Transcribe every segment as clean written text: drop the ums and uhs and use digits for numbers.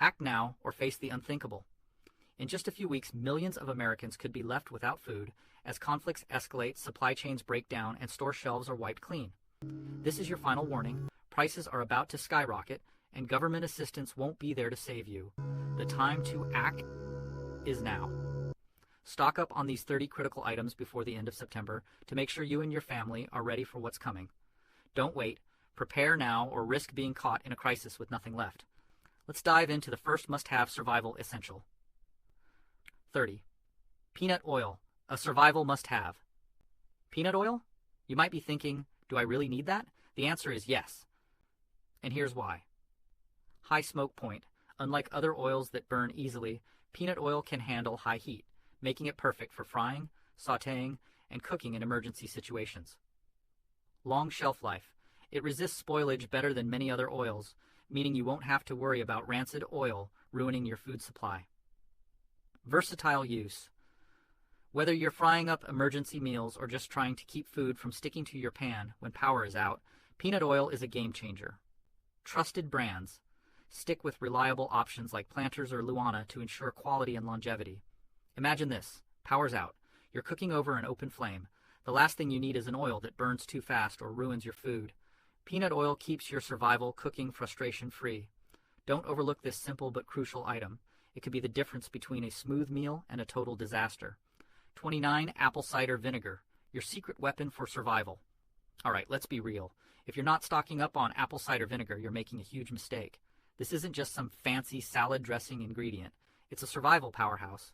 Act now or face the unthinkable. In just a few weeks, millions of Americans could be left without food as conflicts escalate, supply chains break down, and store shelves are wiped clean. This is your final warning. Prices are about to skyrocket, and government assistance won't be there to save you. The time to act is now. Stock up on these 30 critical items before the end of September to make sure you and your family are ready for what's coming. Don't wait. Prepare now or risk being caught in a crisis with nothing left. Let's dive into the first must-have survival essential. 30. Peanut oil, a survival must-have. Peanut oil? You might be thinking, do I really need that? The answer is yes. And here's why. High smoke point. Unlike other oils that burn easily, peanut oil can handle high heat, making it perfect for frying, sautéing, and cooking in emergency situations. Long shelf life. It resists spoilage better than many other oils, meaning you won't have to worry about rancid oil ruining your food supply. Versatile use. Whether you're frying up emergency meals or just trying to keep food from sticking to your pan when power is out, peanut oil is a game changer. Trusted brands. Stick with reliable options like Planters or Luana to ensure quality and longevity. Imagine this. Power's out. You're cooking over an open flame. The last thing you need is an oil that burns too fast or ruins your food. Peanut oil keeps your survival cooking frustration-free. Don't overlook this simple but crucial item. It could be the difference between a smooth meal and a total disaster. 29. Apple cider vinegar, your secret weapon for survival. All right, let's be real. If you're not stocking up on apple cider vinegar, you're making a huge mistake. This isn't just some fancy salad dressing ingredient. It's a survival powerhouse.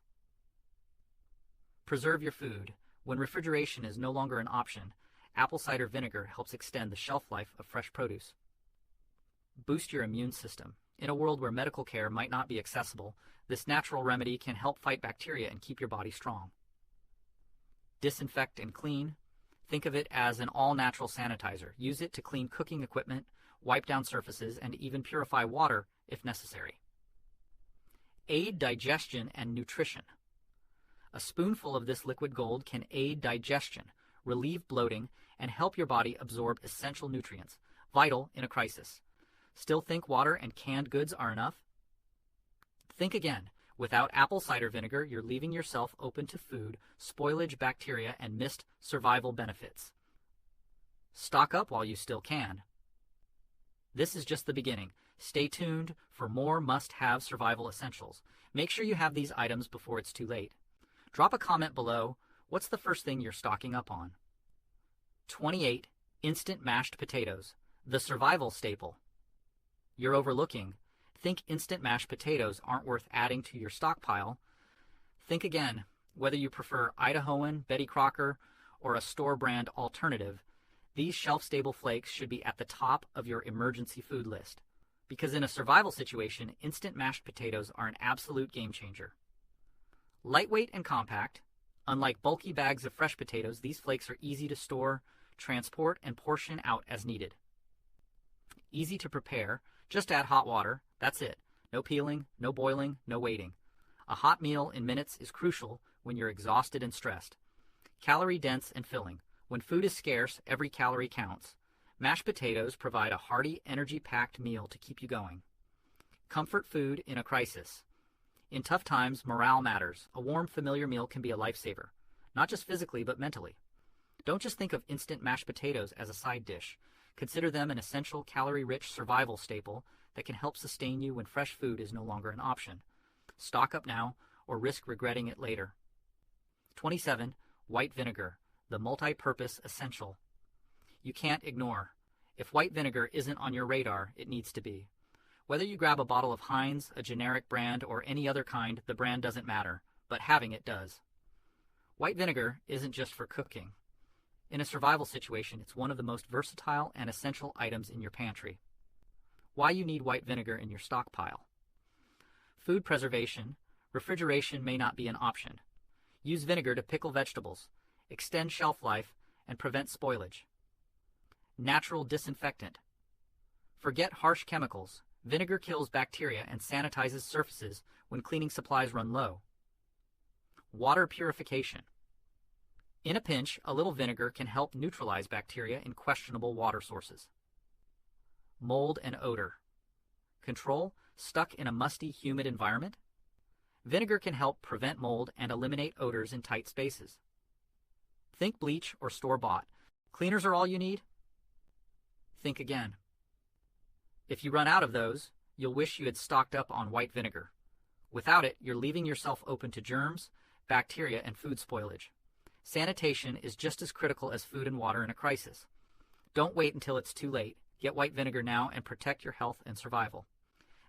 Preserve your food. When refrigeration is no longer an option, apple cider vinegar helps extend the shelf life of fresh produce. Boost your immune system. In a world where medical care might not be accessible, this natural remedy can help fight bacteria and keep your body strong. Disinfect and clean. Think of it as an all-natural sanitizer. Use it to clean cooking equipment, wipe down surfaces, and even purify water if necessary. Aid digestion and nutrition. A spoonful of this liquid gold can aid digestion, relieve bloating, and help your body absorb essential nutrients, vital in a crisis. Still think water and canned goods are enough? Think again. Without apple cider vinegar, you're leaving yourself open to food, spoilage, bacteria, and missed survival benefits. Stock up while you still can. This is just the beginning. Stay tuned for more must-have survival essentials. Make sure you have these items before it's too late. Drop a comment below. What's the first thing you're stocking up on? 28. Instant mashed potatoes, the survival staple. You're overlooking. Think instant mashed potatoes aren't worth adding to your stockpile. Think again. Whether you prefer Idahoan, Betty Crocker, or a store brand alternative, these shelf-stable flakes should be at the top of your emergency food list. Because in a survival situation, instant mashed potatoes are an absolute game changer. Lightweight and compact. Unlike bulky bags of fresh potatoes, these flakes are easy to store, transport, and portion out as needed. Easy to prepare. Just add hot water. That's it. No peeling, no boiling, no waiting. A hot meal in minutes is crucial when you're exhausted and stressed. Calorie dense and filling. When food is scarce, every calorie counts. Mashed potatoes provide a hearty, energy-packed meal to keep you going. Comfort food in a crisis. In tough times, morale matters. A warm, familiar meal can be a lifesaver. Not just physically, but mentally. Don't just think of instant mashed potatoes as a side dish. Consider them an essential, calorie-rich survival staple that can help sustain you when fresh food is no longer an option. Stock up now or risk regretting it later. 27. White vinegar, the multi-purpose essential. You can't ignore. If white vinegar isn't on your radar, it needs to be. Whether you grab a bottle of Heinz, a generic brand, or any other kind, the brand doesn't matter, but having it does. White vinegar isn't just for cooking. In a survival situation, it's one of the most versatile and essential items in your pantry. Why you need white vinegar in your stockpile. Food preservation. Refrigeration may not be an option. Use vinegar to pickle vegetables, extend shelf life, and prevent spoilage. Natural disinfectant. Forget harsh chemicals. Vinegar kills bacteria and sanitizes surfaces when cleaning supplies run low. Water purification. In a pinch, a little vinegar can help neutralize bacteria in questionable water sources. Mold and odor. Control. Stuck in a musty, humid environment? Vinegar can help prevent mold and eliminate odors in tight spaces. Think bleach or store-bought. Cleaners are all you need? Think again. If you run out of those, you'll wish you had stocked up on white vinegar. Without it, you're leaving yourself open to germs, bacteria, and food spoilage. Sanitation is just as critical as food and water in a crisis. Don't wait until it's too late. Get white vinegar now and protect your health and survival.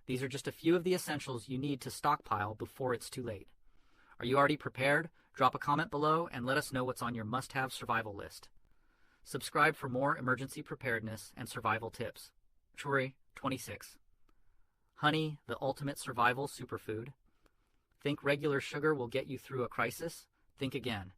These are just a few of the essentials you need to stockpile before it's too late. Are you already prepared? Drop a comment below and let us know what's on your must-have survival list. Subscribe for more emergency preparedness and survival tips. Feburary 26. Honey, the ultimate survival superfood. Think regular sugar will get you through a crisis? Think again.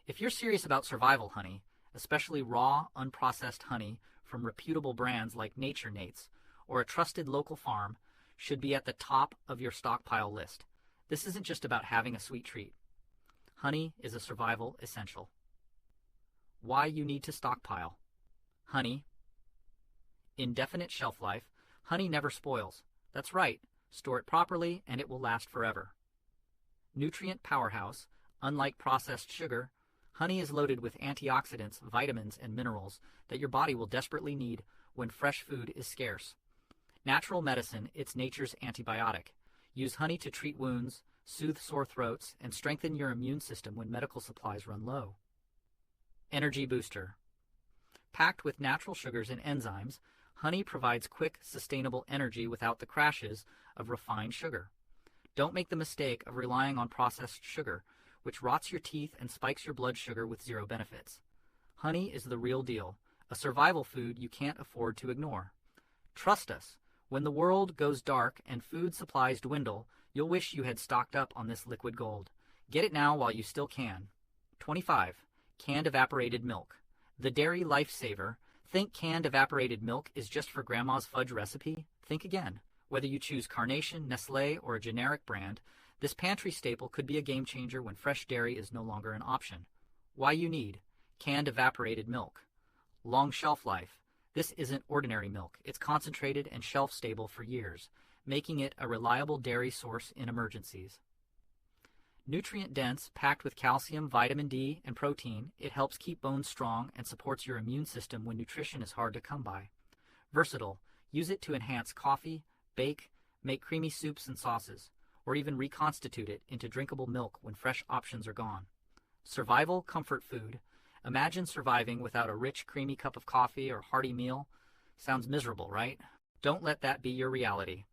If you're serious about survival honey, especially raw, unprocessed honey from reputable brands like Nature Nate's or a trusted local farm, should be at the top of your stockpile list. This isn't just about having a sweet treat. Honey is a survival essential. Why you need to stockpile. Honey. Indefinite shelf life. Honey never spoils. That's right. Store it properly and it will last forever. Nutrient powerhouse. Unlike processed sugar, honey is loaded with antioxidants, vitamins, and minerals that your body will desperately need when fresh food is scarce. Natural medicine, it's nature's antibiotic. Use honey to treat wounds, soothe sore throats, and strengthen your immune system when medical supplies run low. Energy booster. Packed with natural sugars and enzymes, honey provides quick, sustainable energy without the crashes of refined sugar. Don't make the mistake of relying on processed sugar, which rots your teeth and spikes your blood sugar with zero benefits. Honey is the real deal, a survival food you can't afford to ignore. Trust us, when the world goes dark and food supplies dwindle, you'll wish you had stocked up on this liquid gold. Get it now while you still can. 25. Canned evaporated milk. The dairy lifesaver. Think canned evaporated milk is just for grandma's fudge recipe? Think again. Whether you choose Carnation, Nestlé, or a generic brand, this pantry staple could be a game changer when fresh dairy is no longer an option. Why you need canned evaporated milk. Long shelf life. This isn't ordinary milk. It's concentrated and shelf stable for years, making it a reliable dairy source in emergencies. Nutrient dense, packed with calcium, vitamin D, and protein, it helps keep bones strong and supports your immune system when nutrition is hard to come by. Versatile. Use it to enhance coffee, bake, make creamy soups and sauces, or even reconstitute it into drinkable milk when fresh options are gone. Survival comfort food. Imagine surviving without a rich, creamy cup of coffee or hearty meal. Sounds miserable, right? Don't let that be your reality.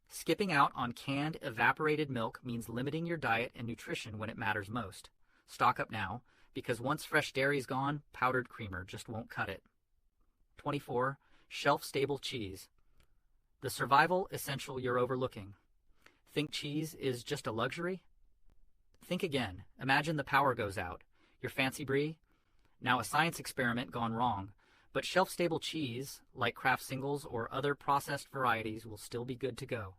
Skipping out on canned evaporated milk means limiting your diet and nutrition when it matters most. Stock up now, because once fresh dairy is gone, powdered creamer just won't cut it. 24. Shelf-stable cheese. The survival essential you're overlooking. Think cheese is just a luxury? Think again. Imagine the power goes out. Your fancy brie? Now a science experiment gone wrong, but shelf-stable cheese, like Kraft singles or other processed varieties, will still be good to go.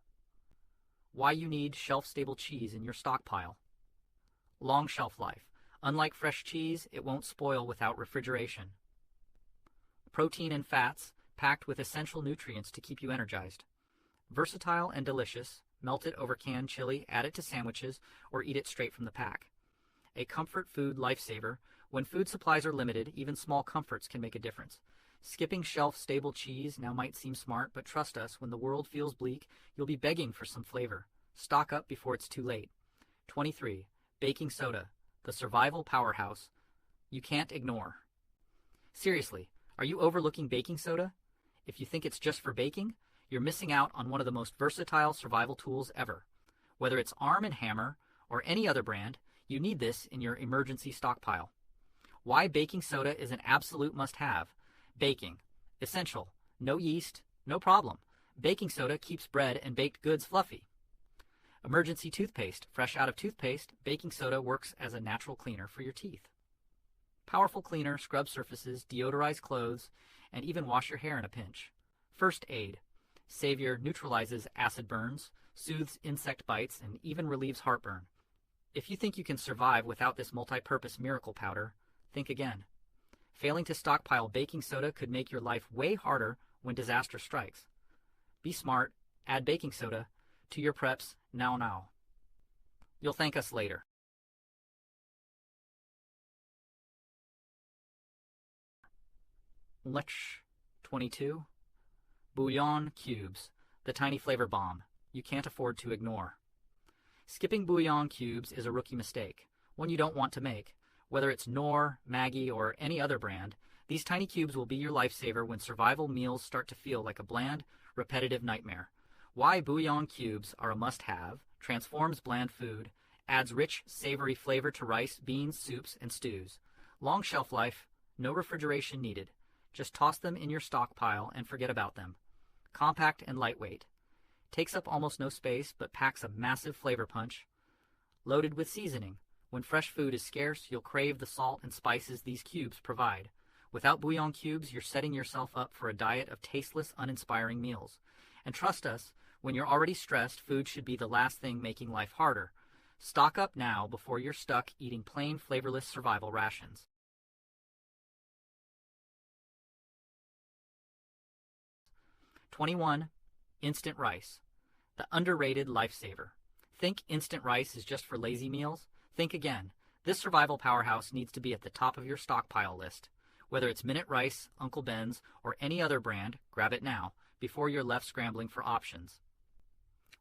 Why you need shelf-stable cheese in your stockpile. Long shelf life. Unlike fresh cheese, it won't spoil without refrigeration. Protein and fats, packed with essential nutrients to keep you energized. Versatile and delicious. Melt it over canned chili, add it to sandwiches, or eat it straight from the pack. A comfort food lifesaver. When food supplies are limited, even small comforts can make a difference. Skipping shelf-stable cheese now might seem smart, but trust us, when the world feels bleak, you'll be begging for some flavor. Stock up before it's too late. 23. Baking soda. The survival powerhouse you can't ignore. Seriously, are you overlooking baking soda? If you think it's just for baking, you're missing out on one of the most versatile survival tools ever. Whether it's Arm & Hammer or any other brand, you need this in your emergency stockpile. Why baking soda is an absolute must-have. Baking. Essential. No yeast. No problem. Baking soda keeps bread and baked goods fluffy. Emergency toothpaste. Fresh out of toothpaste, baking soda works as a natural cleaner for your teeth. Powerful cleaner, scrub surfaces, deodorize clothes, and even wash your hair in a pinch. First aid. Savior neutralizes acid burns, soothes insect bites, and even relieves heartburn. If you think you can survive without this multi-purpose miracle powder, think again. Failing to stockpile baking soda could make your life way harder when disaster strikes. Be smart, Add baking soda to your preps now. You'll thank us later. Lech 22. Bouillon cubes, the tiny flavor bomb you can't afford to ignore. Skipping bouillon cubes is a rookie mistake, one you don't want to make. Whether it's Knorr, Maggi, or any other brand, these tiny cubes will be your lifesaver when survival meals start to feel like a bland, repetitive nightmare. Why bouillon cubes are a must-have, transforms bland food, adds rich, savory flavor to rice, beans, soups, and stews. Long shelf life, no refrigeration needed. Just toss them in your stockpile and forget about them. Compact and lightweight. Takes up almost no space, but packs a massive flavor punch. Loaded with seasoning. When fresh food is scarce, you'll crave the salt and spices these cubes provide. Without bouillon cubes, you're setting yourself up for a diet of tasteless, uninspiring meals. And trust us, when you're already stressed, food should be the last thing making life harder. Stock up now before you're stuck eating plain, flavorless survival rations. 21. Instant rice. The underrated lifesaver. Think instant rice is just for lazy meals? Think again. This survival powerhouse needs to be at the top of your stockpile list. Whether it's Minute Rice, Uncle Ben's, or any other brand, grab it now, before you're left scrambling for options.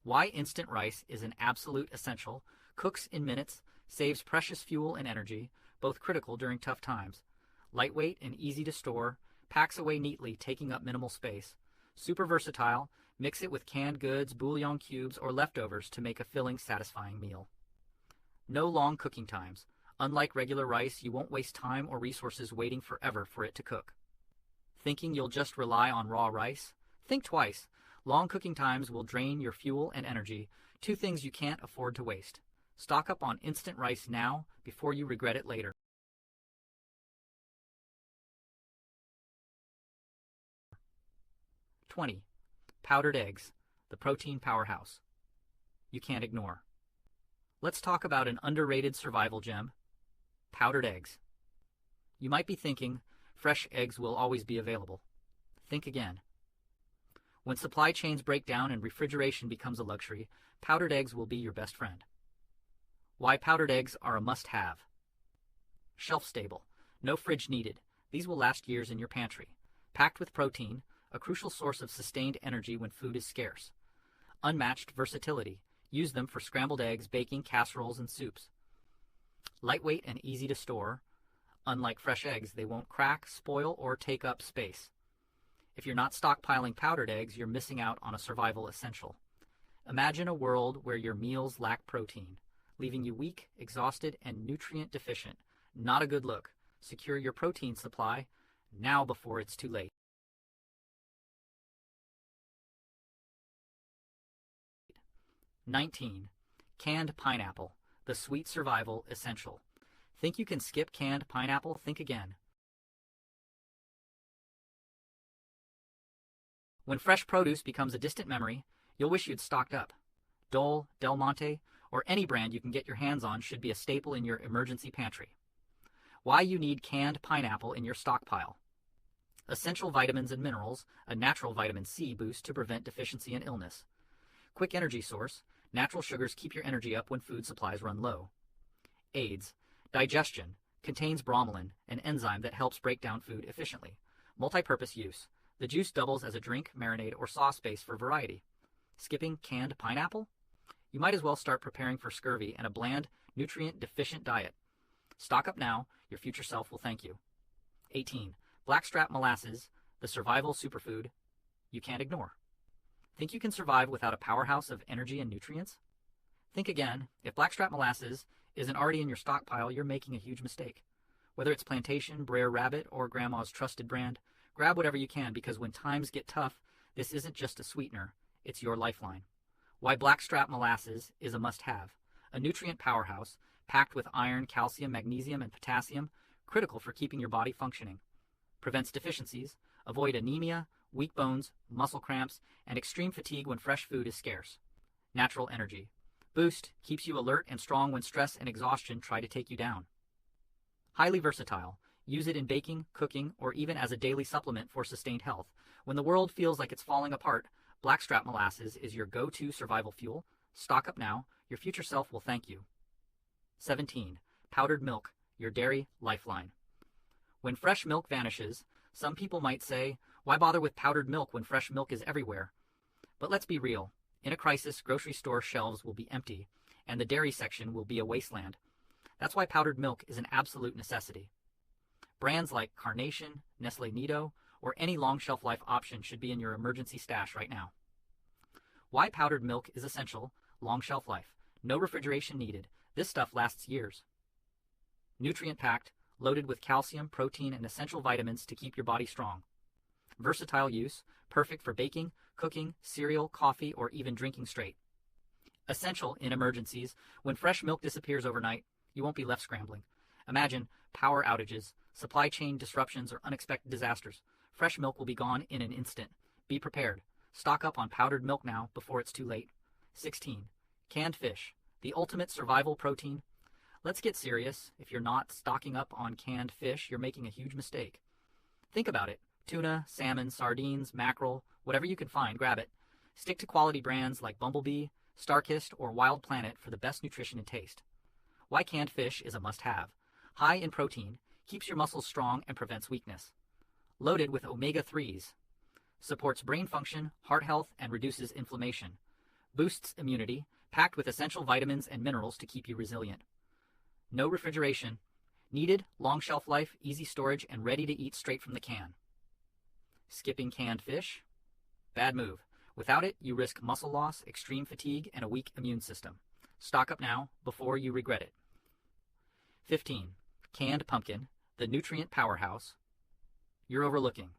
Why instant rice is an absolute essential, cooks in minutes, saves precious fuel and energy, both critical during tough times. Lightweight and easy to store, packs away neatly, taking up minimal space. Super versatile, mix it with canned goods, bouillon cubes, or leftovers to make a filling, satisfying meal. No long cooking times. Unlike regular rice, you won't waste time or resources waiting forever for it to cook. Thinking you'll just rely on raw rice? Think twice. Long cooking times will drain your fuel and energy, two things you can't afford to waste. Stock up on instant rice now before you regret it later. 20. Powdered eggs, the protein powerhouse you can't ignore. Let's talk about an underrated survival gem, powdered eggs. You might be thinking, fresh eggs will always be available. Think again. When supply chains break down and refrigeration becomes a luxury, powdered eggs will be your best friend. Why powdered eggs are a must-have. Shelf stable, no fridge needed. These will last years in your pantry. Packed with protein, a crucial source of sustained energy when food is scarce. Unmatched versatility. Use them for scrambled eggs, baking, casseroles, and soups. Lightweight and easy to store. Unlike fresh eggs, they won't crack, spoil, or take up space. If you're not stockpiling powdered eggs, you're missing out on a survival essential. Imagine a world where your meals lack protein, leaving you weak, exhausted, and nutrient deficient. Not a good look. Secure your protein supply now before it's too late. 19. Canned pineapple, the sweet survival essential. Think you can skip canned pineapple? Think again. When fresh produce becomes a distant memory, you'll wish you'd stocked up. Dole, Del Monte, or any brand you can get your hands on should be a staple in your emergency pantry. Why you need canned pineapple in your stockpile. Essential vitamins and minerals, a natural vitamin C boost to prevent deficiency and illness. Quick energy source, natural sugars keep your energy up when food supplies run low. Aids, digestion, contains bromelain, an enzyme that helps break down food efficiently. Multi-purpose use, the juice doubles as a drink, marinade, or sauce base for variety. Skipping canned pineapple? You might as well start preparing for scurvy and a bland, nutrient-deficient diet. Stock up now, your future self will thank you. 18. Blackstrap molasses, the survival superfood you can't ignore. Think you can survive without a powerhouse of energy and nutrients? Think again. If blackstrap molasses isn't already in your stockpile, you're making a huge mistake. Whether it's Plantation, Brer Rabbit, or Grandma's trusted brand, grab whatever you can because when times get tough, this isn't just a sweetener, it's your lifeline. Why blackstrap molasses is a must-have. A nutrient powerhouse, packed with iron, calcium, magnesium, and potassium, critical for keeping your body functioning. Prevents deficiencies, avoid anemia, weak bones, muscle cramps, and extreme fatigue when fresh food is scarce. Natural energy. Boost, keeps you alert and strong when stress and exhaustion try to take you down. Highly versatile. Use it in baking, cooking, or even as a daily supplement for sustained health. When the world feels like it's falling apart, Blackstrap molasses is your go-to survival fuel. Stock up now. Your future self will thank you. 17. Powdered milk, your dairy lifeline. When fresh milk vanishes, some people might say, why bother with powdered milk when fresh milk is everywhere? But let's be real. In a crisis, grocery store shelves will be empty, and the dairy section will be a wasteland. That's why powdered milk is an absolute necessity. Brands like Carnation, Nestle Nido, or any long shelf life option should be in your emergency stash right now. Why powdered milk is essential: long shelf life. No refrigeration needed. This stuff lasts years. Nutrient packed, loaded with calcium, protein, and essential vitamins to keep your body strong. Versatile use, perfect for baking, cooking, cereal, coffee, or even drinking straight. Essential in emergencies. When fresh milk disappears overnight, you won't be left scrambling. Imagine power outages, supply chain disruptions, or unexpected disasters. Fresh milk will be gone in an instant. Be prepared. Stock up on powdered milk now before it's too late. 16. Canned fish, the ultimate survival protein. Let's get serious. If you're not stocking up on canned fish, you're making a huge mistake. Think about it. Tuna, salmon, sardines, mackerel, whatever you can find, grab it. Stick to quality brands like Bumblebee, Starkist, or Wild Planet for the best nutrition and taste. Why canned fish is a must-have. High in protein, keeps your muscles strong and prevents weakness. Loaded with omega-3s. Supports brain function, heart health, and reduces inflammation. Boosts immunity, packed with essential vitamins and minerals to keep you resilient. No refrigeration. Needed, long shelf life, easy storage, and ready to eat straight from the can. Skipping canned fish? Bad move. Without it, you risk muscle loss, extreme fatigue, and a weak immune system. Stock up now before you regret it. 15. Canned pumpkin, the nutrient powerhouse. You're overlooking.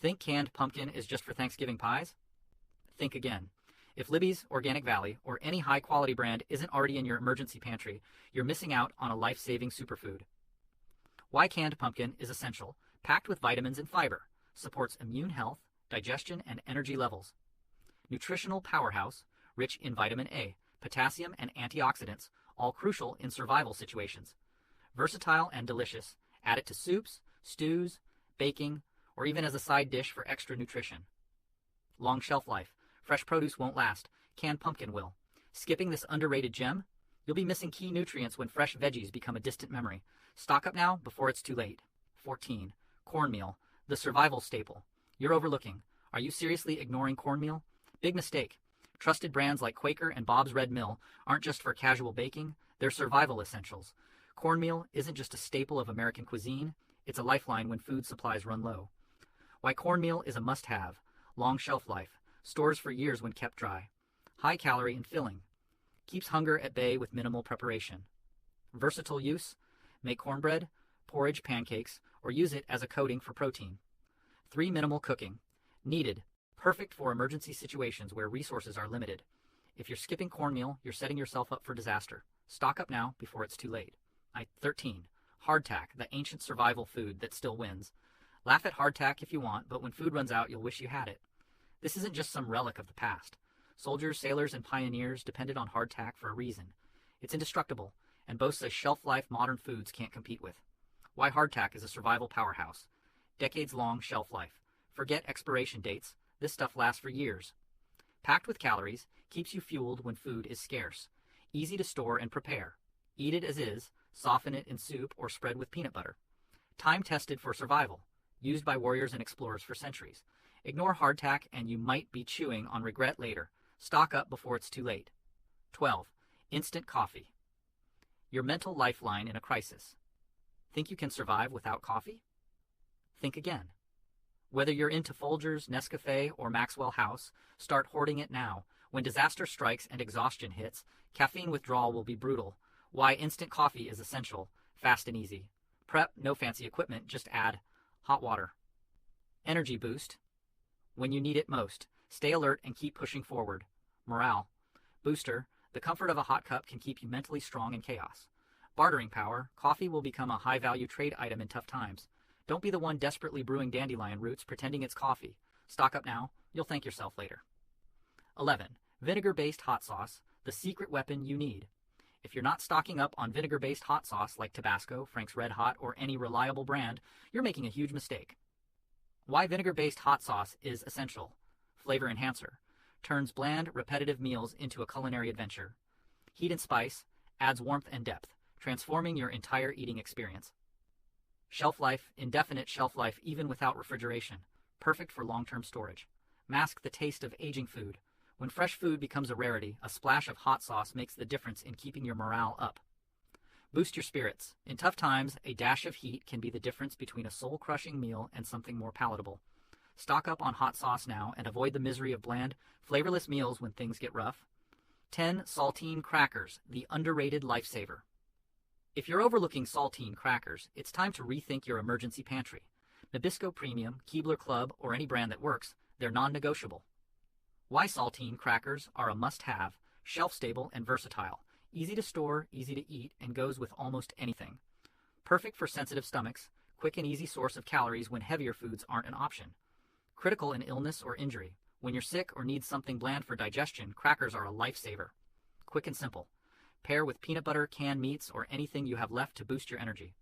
Think canned pumpkin is just for Thanksgiving pies? Think again. If Libby's, Organic Valley, or any high-quality brand isn't already in your emergency pantry, you're missing out on a life-saving superfood. Why canned pumpkin is essential, packed with vitamins and fiber, supports immune health, digestion, and energy levels. Nutritional powerhouse, rich in vitamin A, potassium, and antioxidants, all crucial in survival situations. Versatile and delicious. Add it to soups, stews, baking, or even as a side dish for extra nutrition. Long shelf life. Fresh produce won't last. Canned pumpkin will. Skipping this underrated gem? You'll be missing key nutrients when fresh veggies become a distant memory. Stock up now before it's too late. 14. Cornmeal, the survival staple. You're overlooking. Are you seriously ignoring cornmeal? Big mistake. Trusted brands like Quaker and Bob's Red Mill aren't just for casual baking, they're survival essentials. Cornmeal isn't just a staple of American cuisine, it's a lifeline when food supplies run low. Why cornmeal is a must-have. Long shelf life. Stores for years when kept dry. High calorie and filling. Keeps hunger at bay with minimal preparation. Versatile use. Make cornbread, porridge, pancakes, or use it as a coating for protein. 3. Minimal cooking. Needed. Perfect for emergency situations where resources are limited. If you're skipping cornmeal, you're setting yourself up for disaster. Stock up now before it's too late. 13. Hardtack, the ancient survival food that still wins. Laugh at hardtack if you want, but when food runs out, you'll wish you had it. This isn't just some relic of the past. Soldiers, sailors, and pioneers depended on hardtack for a reason. It's indestructible and boasts a shelf life modern foods can't compete with. Why hardtack is a survival powerhouse. Decades-long shelf life. Forget expiration dates. This stuff lasts for years. Packed with calories, keeps you fueled when food is scarce. Easy to store and prepare. Eat it as is, soften it in soup, or spread with peanut butter. Time-tested for survival. Used by warriors and explorers for centuries. Ignore hardtack and you might be chewing on regret later. Stock up before it's too late. 12. Instant coffee. Your mental lifeline in a crisis. Think you can survive without coffee? Think again. Whether you're into Folgers, Nescafe, or Maxwell House, start hoarding it now. When disaster strikes and exhaustion hits, caffeine withdrawal will be brutal. Why instant coffee is essential, fast and easy. Prep, no fancy equipment, just add hot water. Energy boost. When you need it most, stay alert and keep pushing forward. Morale. Booster. The comfort of a hot cup can keep you mentally strong in chaos. Bartering power. Coffee will become a high-value trade item in tough times. Don't be the one desperately brewing dandelion roots pretending it's coffee. Stock up now. You'll thank yourself later. 11. Vinegar-based hot sauce. The secret weapon you need. If you're not stocking up on vinegar-based hot sauce like Tabasco, Frank's Red Hot, or any reliable brand, you're making a huge mistake. Why vinegar-based hot sauce is essential. flavor enhancer, turns bland, repetitive meals into a culinary adventure. Heat and spice adds warmth and depth, transforming your entire eating experience. Shelf life, indefinite shelf life even without refrigeration, perfect for long-term storage. Mask the taste of aging food. When fresh food becomes a rarity, a splash of hot sauce makes the difference in keeping your morale up. Boost your spirits. In tough times, a dash of heat can be the difference between a soul-crushing meal and something more palatable. Stock up on hot sauce now and avoid the misery of bland, flavorless meals when things get rough. 10 saltine crackers, the underrated lifesaver. If you're overlooking saltine crackers, it's time to rethink your emergency pantry. Nabisco Premium, Keebler Club, or any brand that works, they're non-negotiable. Why saltine crackers are a must-have, shelf-stable and versatile, easy to store, easy to eat, and goes with almost anything. Perfect for sensitive stomachs, quick and easy source of calories when heavier foods aren't an option. Critical in illness or injury. When you're sick or need something bland for digestion, crackers are a lifesaver. Quick and simple. Pair with peanut butter, canned meats, or anything you have left to boost your energy.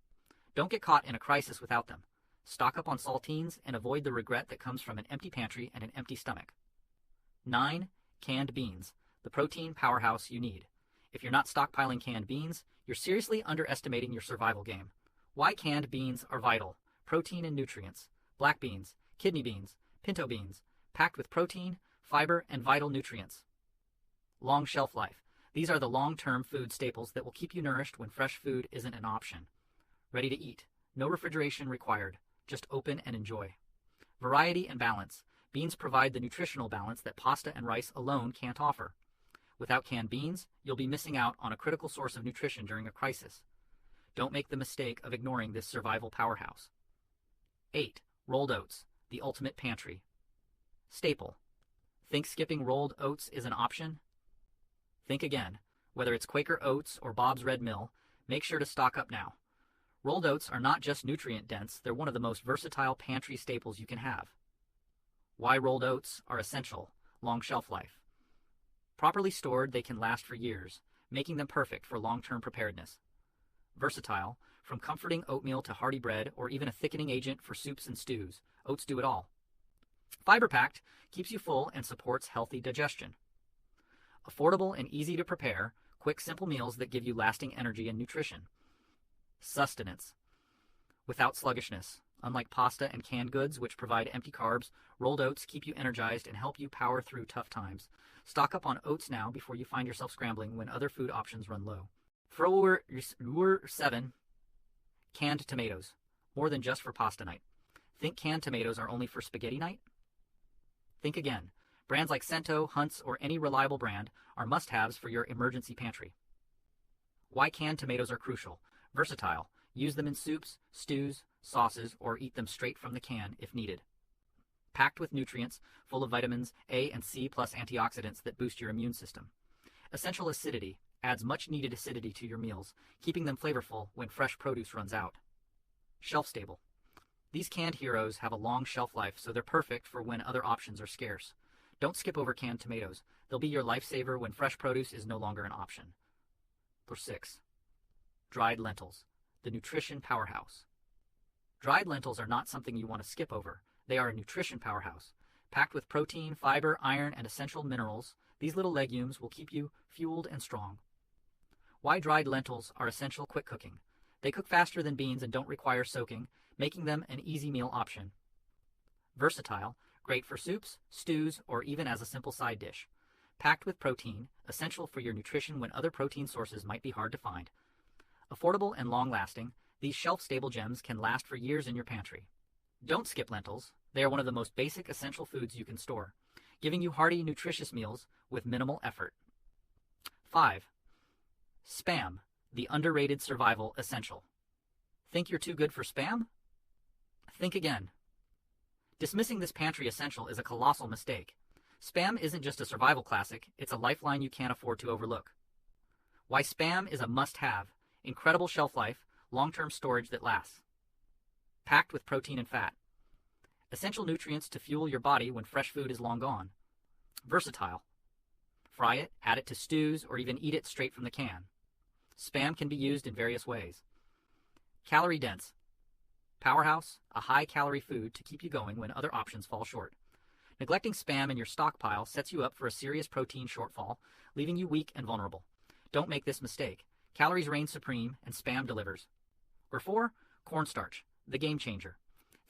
Don't get caught in a crisis without them. Stock up on saltines and avoid the regret that comes from an empty pantry and an empty stomach. 9. Canned beans, the protein powerhouse you need. If you're not stockpiling canned beans, you're seriously underestimating your survival game. Why canned beans are vital. Protein and nutrients. Black beans, kidney beans, pinto beans, packed with protein, fiber, and vital nutrients. Long shelf life. These are the long-term food staples that will keep you nourished when fresh food isn't an option. Ready to eat. No refrigeration required. Just open and enjoy. Variety and balance. Beans provide the nutritional balance that pasta and rice alone can't offer. Without canned beans, you'll be missing out on a critical source of nutrition during a crisis. Don't make the mistake of ignoring this survival powerhouse. 8. Rolled oats, the ultimate pantry. Staple. Think skipping rolled oats is an option? Think again. Whether it's Quaker Oats or Bob's Red Mill, make sure to stock up now. Rolled oats are not just nutrient dense, they're one of the most versatile pantry staples you can have. Why rolled oats are essential. Long shelf life. Properly stored, they can last for years, making them perfect for long-term preparedness. Versatile, from comforting oatmeal to hearty bread or even a thickening agent for soups and stews, oats do it all. Fiber-packed, keeps you full and supports healthy digestion. Affordable and easy to prepare, quick, simple meals that give you lasting energy and nutrition. Sustenance. Without sluggishness. Unlike pasta and canned goods, which provide empty carbs, rolled oats keep you energized and help you power through tough times. Stock up on oats now before you find yourself scrambling when other food options run low. Lure 7. Canned tomatoes. More than just for pasta night. Think canned tomatoes are only for spaghetti night? Think again. Brands like Cento, Hunt's, or any reliable brand are must-haves for your emergency pantry. Why canned tomatoes are crucial. Versatile. Use them in soups, stews, sauces, or eat them straight from the can if needed. Packed with nutrients, full of vitamins A and C plus antioxidants that boost your immune system. Essential acidity adds much needed acidity to your meals, keeping them flavorful when fresh produce runs out. Shelf stable. These canned heroes have a long shelf life, so they're perfect for when other options are scarce. Don't skip over canned tomatoes. They'll be your lifesaver when fresh produce is no longer an option. Number 6. Dried lentils, the nutrition powerhouse. Dried lentils are not something you want to skip over. They are a nutrition powerhouse. Packed with protein, fiber, iron, and essential minerals, these little legumes will keep you fueled and strong. Why dried lentils are essential quick cooking. They cook faster than beans and don't require soaking, making them an easy meal option. Versatile, great for soups, stews, or even as a simple side dish. Packed with protein, essential for your nutrition when other protein sources might be hard to find. Affordable and long-lasting, these shelf-stable gems can last for years in your pantry. Don't skip lentils. They are one of the most basic essential foods you can store, giving you hearty, nutritious meals with minimal effort. 5. Spam, the underrated survival essential. Think you're too good for Spam? Think again. Dismissing this pantry essential is a colossal mistake. Spam isn't just a survival classic, it's a lifeline you can't afford to overlook. Why Spam is a must-have. Incredible shelf life, long-term storage that lasts. Packed with protein and fat. Essential nutrients to fuel your body when fresh food is long gone. Versatile. Fry it, add it to stews, or even eat it straight from the can. Spam can be used in various ways. Calorie dense. Powerhouse, a high-calorie food to keep you going when other options fall short. Neglecting Spam in your stockpile sets you up for a serious protein shortfall, leaving you weak and vulnerable. Don't make this mistake. Calories reign supreme, and Spam delivers. Or 4, cornstarch, the game changer.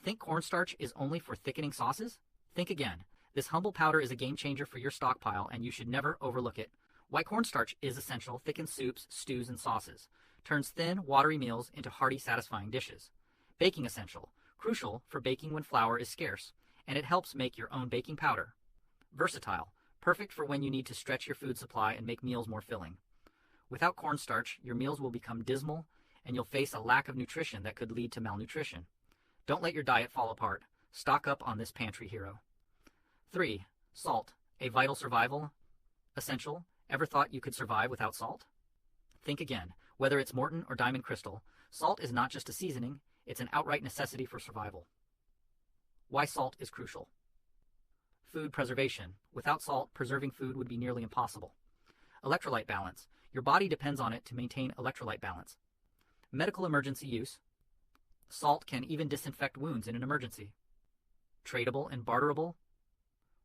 Think cornstarch is only for thickening sauces? Think again. This humble powder is a game changer for your stockpile, and you should never overlook it. Why cornstarch is essential: thickens soups, stews, and sauces. Turns thin, watery meals into hearty, satisfying dishes. Baking essential, crucial for baking when flour is scarce, and it helps make your own baking powder. Versatile, perfect for when you need to stretch your food supply and make meals more filling. Without cornstarch, your meals will become dismal, and you'll face a lack of nutrition that could lead to malnutrition. Don't let your diet fall apart. Stock up on this pantry hero. 3. Salt, a vital survival essential. Ever thought you could survive without salt? Think again. Whether it's Morton or Diamond Crystal, salt is not just a seasoning, it's an outright necessity for survival. Why salt is crucial. Food preservation. Without salt, preserving food would be nearly impossible. Electrolyte balance. Your body depends on it to maintain electrolyte balance. Medical emergency use. Salt can even disinfect wounds in an emergency. Tradable and barterable.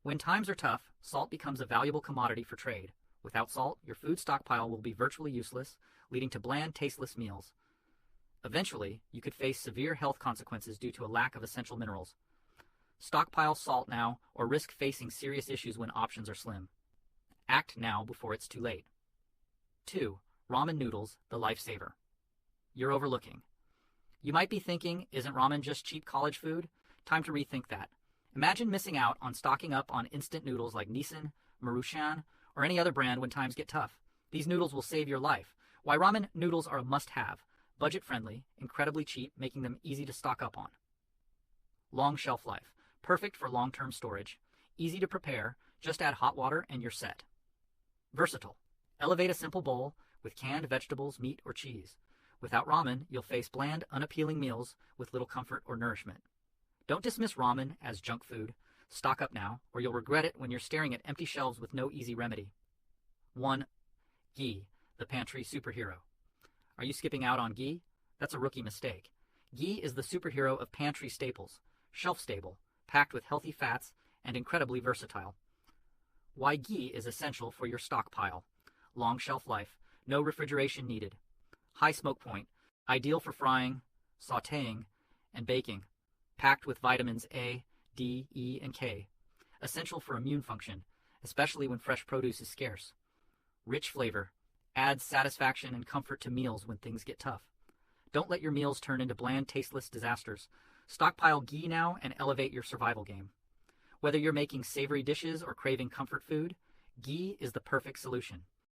When times are tough, salt becomes a valuable commodity for trade. Without salt, your food stockpile will be virtually useless, leading to bland, tasteless meals. Eventually, you could face severe health consequences due to a lack of essential minerals. Stockpile salt now, or risk facing serious issues when options are slim. Act now before it's too late. 2. Ramen noodles, the lifesaver. You're overlooking. You might be thinking, isn't ramen just cheap college food? Time to rethink that. Imagine missing out on stocking up on instant noodles like Nissin, Maruchan, or any other brand when times get tough. These noodles will save your life. Why ramen noodles are a must-have. Budget-friendly, incredibly cheap, making them easy to stock up on. Long shelf life. Perfect for long-term storage. Easy to prepare. Just add hot water and you're set. Versatile. Elevate a simple bowl with canned vegetables, meat, or cheese. Without ramen, you'll face bland, unappealing meals with little comfort or nourishment. Don't dismiss ramen as junk food. Stock up now, or you'll regret it when you're staring at empty shelves with no easy remedy. 1. Ghee, the pantry superhero. Are you skipping out on ghee? That's a rookie mistake. Ghee is the superhero of pantry staples, shelf-stable, packed with healthy fats, and incredibly versatile. Why ghee is essential for your stockpile. Long shelf life, no refrigeration needed. High smoke point, ideal for frying, sautéing, and baking. Packed with vitamins A, D, E, and K. Essential for immune function, especially when fresh produce is scarce. Rich flavor, adds satisfaction and comfort to meals when things get tough. Don't let your meals turn into bland, tasteless disasters. Stockpile ghee now and elevate your survival game. Whether you're making savory dishes or craving comfort food, ghee is the perfect solution.